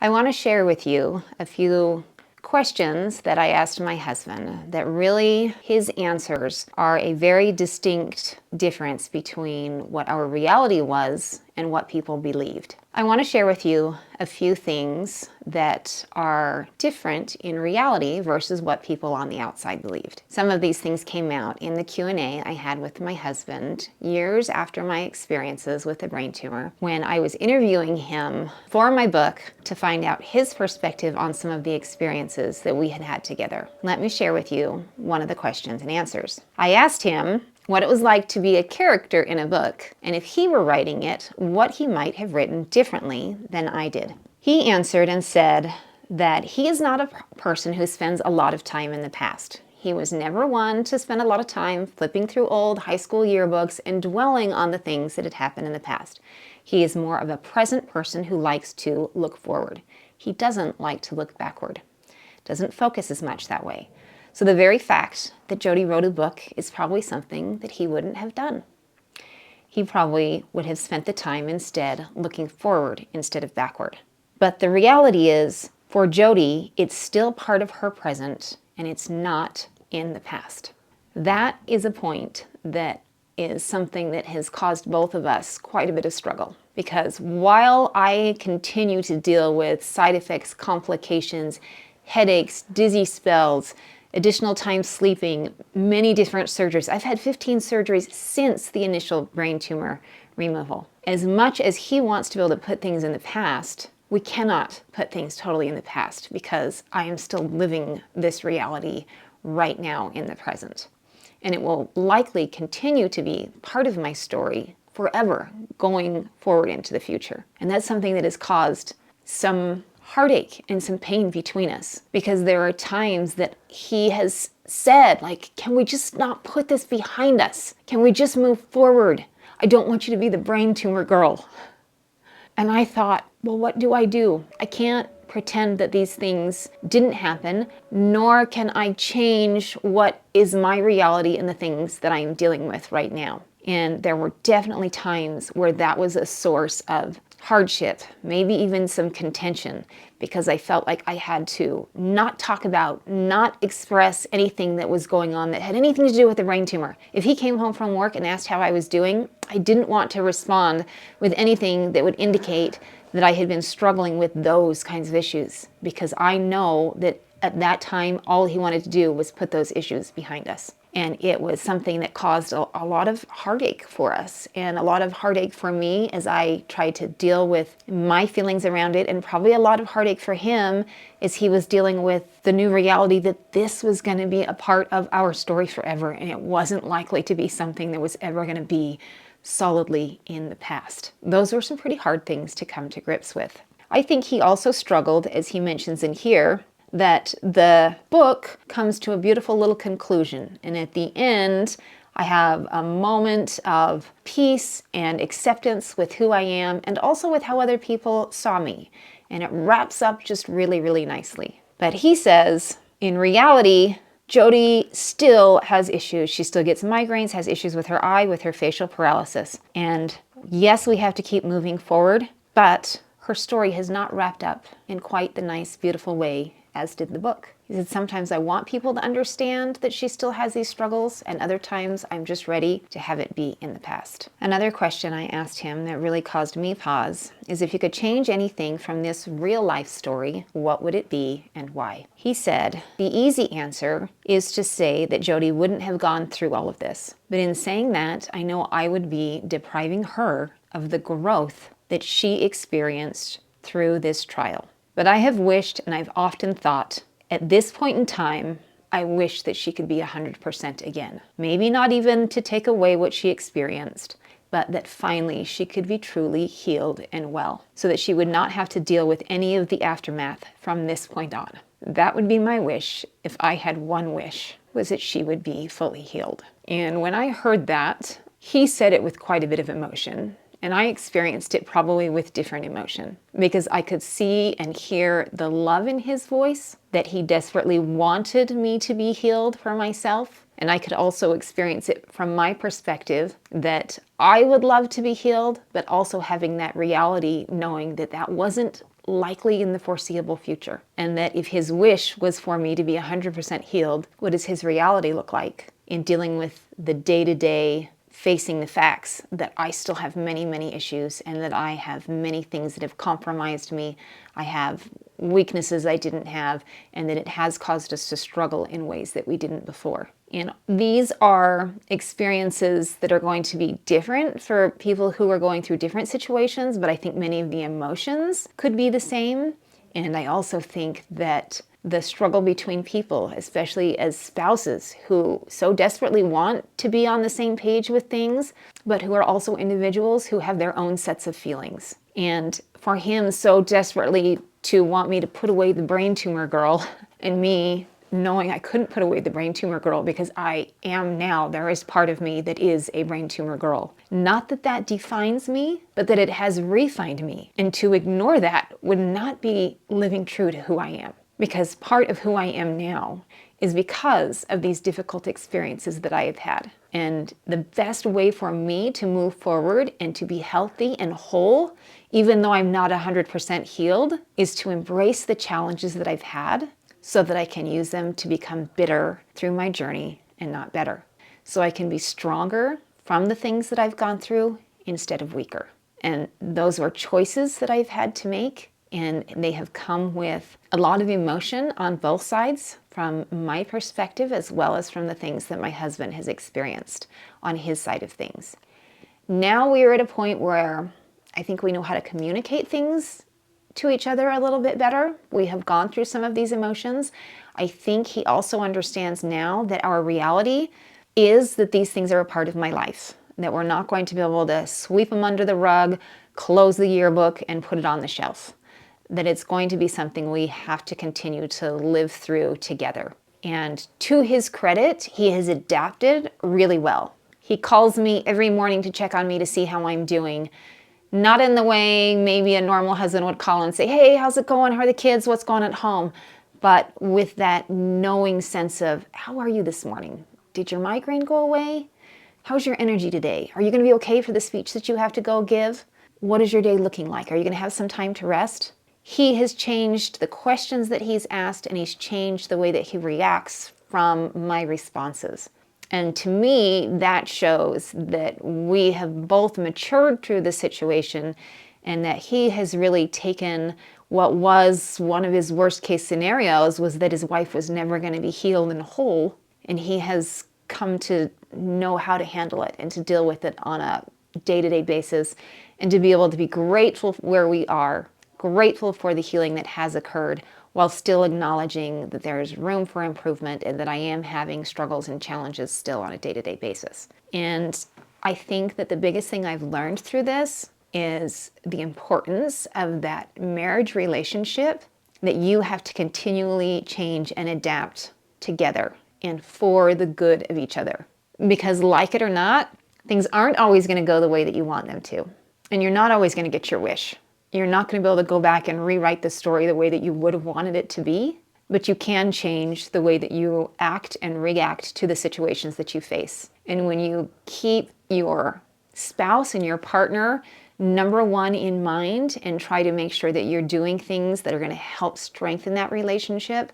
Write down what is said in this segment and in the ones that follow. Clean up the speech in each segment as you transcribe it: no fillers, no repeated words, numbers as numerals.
I want to share with you a few questions that I asked my husband that really his answers are a very distinct difference between what our reality was and what people believed. I want to share with you a few things that are different in reality versus what people on the outside believed. Some of these things came out in the Q&A I had with my husband years after my experiences with the brain tumor when I was interviewing him for my book to find out his perspective on some of the experiences that we had had together. Let me share with you one of the questions and answers. I asked him what it was like to be a character in a book, and if he were writing it, what he might have written differently than I did. He answered and said that he is not a person who spends a lot of time in the past. He was never one to spend a lot of time flipping through old high school yearbooks and dwelling on the things that had happened in the past. He is more of a present person who likes to look forward. He doesn't like to look backward. Doesn't focus as much that way. So the very fact that Jodi wrote a book is probably something that he wouldn't have done. He probably would have spent the time instead looking forward instead of backward. But the reality is, for Jodi, it's still part of her present and it's not in the past. That is a point that is something that has caused both of us quite a bit of struggle. Because while I continue to deal with side effects, complications, headaches, dizzy spells, additional time sleeping, many different surgeries. I've had 15 surgeries since the initial brain tumor removal. As much as he wants to be able to put things in the past, we cannot put things totally in the past because I am still living this reality right now in the present. And it will likely continue to be part of my story forever going forward into the future. And that's something that has caused some heartache and some pain between us because there are times that he has said, like, can we just not put this behind us? Can we just move forward? I don't want you to be the brain tumor girl. And I thought, well, what do? I can't pretend that these things didn't happen, nor can I change what is my reality and the things that I am dealing with right now. And there were definitely times where that was a source of hardship, maybe even some contention, because I felt like I had to not talk about, not express anything that was going on that had anything to do with the brain tumor. If he came home from work and asked how I was doing, I didn't want to respond with anything that would indicate that I had been struggling with those kinds of issues, because I know that at that time, all he wanted to do was put those issues behind us. And it was something that caused a lot of heartache for us and a lot of heartache for me as I tried to deal with my feelings around it, and probably a lot of heartache for him as he was dealing with the new reality that this was going to be a part of our story forever, and it wasn't likely to be something that was ever going to be solidly in the past. Those were some pretty hard things to come to grips with. I think he also struggled, as he mentions in here, that the book comes to a beautiful little conclusion. And at the end, I have a moment of peace and acceptance with who I am and also with how other people saw me. And it wraps up just really, really nicely. But he says, in reality, Jodi still has issues. She still gets migraines, has issues with her eye, with her facial paralysis. And yes, we have to keep moving forward, but her story has not wrapped up in quite the nice, beautiful way as did the book. He said, sometimes I want people to understand that she still has these struggles, and other times I'm just ready to have it be in the past. Another question I asked him that really caused me pause is, if you could change anything from this real life story, what would it be and why? He said, the easy answer is to say that Jodi wouldn't have gone through all of this. But in saying that, I know I would be depriving her of the growth that she experienced through this trial. But I have wished, and I've often thought, at this point in time, I wish that she could be 100% again. Maybe not even to take away what she experienced, but that finally she could be truly healed and well, so that she would not have to deal with any of the aftermath from this point on. That would be my wish, if I had one wish, was that she would be fully healed. And when I heard that, he said it with quite a bit of emotion. And I experienced it probably with different emotion, because I could see and hear the love in his voice, that he desperately wanted me to be healed for myself. And I could also experience it from my perspective, that I would love to be healed, but also having that reality, knowing that that wasn't likely in the foreseeable future. And that if his wish was for me to be 100% healed, what does his reality look like in dealing with the day-to-day, facing the facts that I still have many, many issues and that I have many things that have compromised me. I have weaknesses I didn't have, and that it has caused us to struggle in ways that we didn't before. And these are experiences that are going to be different for people who are going through different situations, but I think many of the emotions could be the same. And I also think that the struggle between people, especially as spouses who so desperately want to be on the same page with things, but who are also individuals who have their own sets of feelings. And for him so desperately to want me to put away the brain tumor girl, and me knowing I couldn't put away the brain tumor girl because I am now, there is part of me that is a brain tumor girl. Not that that defines me, but that it has refined me. And to ignore that would not be living true to who I am. Because part of who I am now is because of these difficult experiences that I have had. And the best way for me to move forward and to be healthy and whole, even though I'm not 100% healed, is to embrace the challenges that I've had so that I can use them to become bitter through my journey and not better. So I can be stronger from the things that I've gone through instead of weaker. And those are choices that I've had to make. And they have come with a lot of emotion on both sides, from my perspective as well as from the things that my husband has experienced on his side of things. Now we are at a point where I think we know how to communicate things to each other a little bit better. We have gone through some of these emotions. I think he also understands now that our reality is that these things are a part of my life, that we're not going to be able to sweep them under the rug, close the yearbook, and put it on the shelf. That it's going to be something we have to continue to live through together. And to his credit, he has adapted really well. He calls me every morning to check on me to see how I'm doing. Not in the way maybe a normal husband would call and say, hey, how's it going? How are the kids? What's going on at home? But with that knowing sense of, how are you this morning? Did your migraine go away? How's your energy today? Are you going to be okay for the speech that you have to go give? What is your day looking like? Are you going to have some time to rest? He has changed the questions that he's asked, and he's changed the way that he reacts from my responses. And to me, that shows that we have both matured through the situation, and that he has really taken what was one of his worst case scenarios, was that his wife was never going to be healed and whole. And he has come to know how to handle it and to deal with it on a day-to-day basis, and to be able to be grateful for where we are, grateful for the healing that has occurred, while still acknowledging that there's room for improvement and that I am having struggles and challenges still on a day-to-day basis. And I think that the biggest thing I've learned through this is the importance of that marriage relationship, that you have to continually change and adapt together and for the good of each other. Because like it or not, things aren't always going to go the way that you want them to. And you're not always going to get your wish. You're not going to be able to go back and rewrite the story the way that you would have wanted it to be, but you can change the way that you act and react to the situations that you face. And when you keep your spouse and your partner number one in mind and try to make sure that you're doing things that are going to help strengthen that relationship,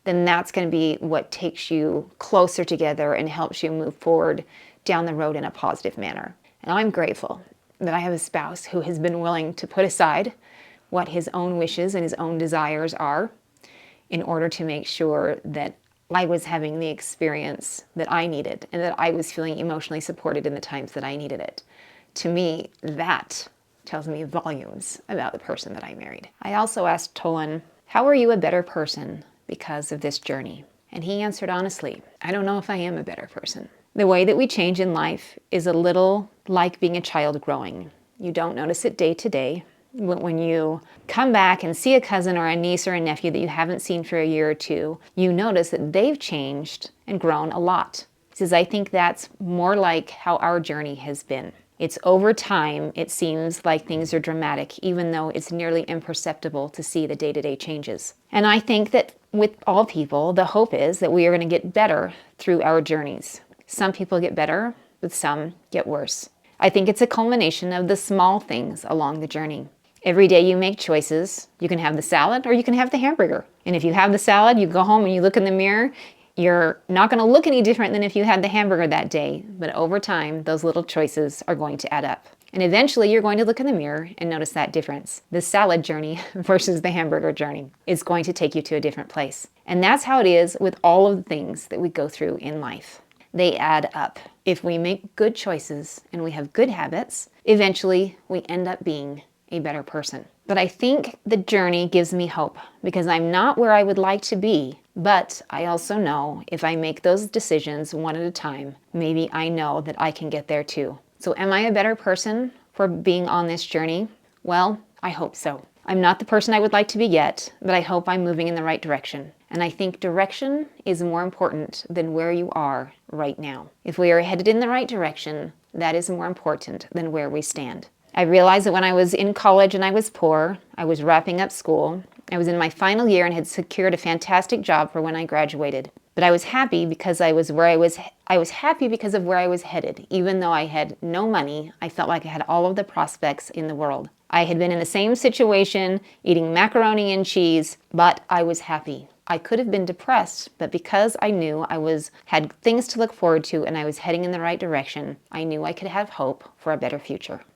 then that's going to be what takes you closer together and helps you move forward down the road in a positive manner. And I'm grateful that I have a spouse who has been willing to put aside what his own wishes and his own desires are in order to make sure that I was having the experience that I needed and that I was feeling emotionally supported in the times that I needed it. To me, that tells me volumes about the person that I married. I also asked Tolan, how are you a better person because of this journey? And he answered honestly, I don't know if I am a better person. The way that we change in life is a little like being a child growing. You don't notice it day to day, but when you come back and see a cousin or a niece or a nephew that you haven't seen for a year or two, you notice that they've changed and grown a lot. He says, I think that's more like how our journey has been. It's over time, it seems like things are dramatic, even though it's nearly imperceptible to see the day-to-day changes. And I think that with all people, the hope is that we are going to get better through our journeys. Some people get better, but some get worse. I think it's a culmination of the small things along the journey. Every day you make choices. You can have the salad or you can have the hamburger. And if you have the salad, you go home and you look in the mirror, you're not going to look any different than if you had the hamburger that day. But over time, those little choices are going to add up. And eventually you're going to look in the mirror and notice that difference. The salad journey versus the hamburger journey is going to take you to a different place. And that's how it is with all of the things that we go through in life. They add up. If we make good choices and we have good habits, eventually we end up being a better person. But I think the journey gives me hope because I'm not where I would like to be. But I also know if I make those decisions one at a time, maybe I know that I can get there too. So am I a better person for being on this journey? Well, I hope so. I'm not the person I would like to be yet, but I hope I'm moving in the right direction. And I think direction is more important than where you are right now. If we are headed in the right direction, that is more important than where we stand. I realized that when I was in college and I was poor, I was wrapping up school. I was in my final year and had secured a fantastic job for when I graduated. But I was happy because I was happy because of where I was headed. Even though I had no money, I felt like I had all of the prospects in the world. I had been in the same situation, eating macaroni and cheese, but I was happy. I could have been depressed, but because I knew had things to look forward to and I was heading in the right direction, I knew I could have hope for a better future.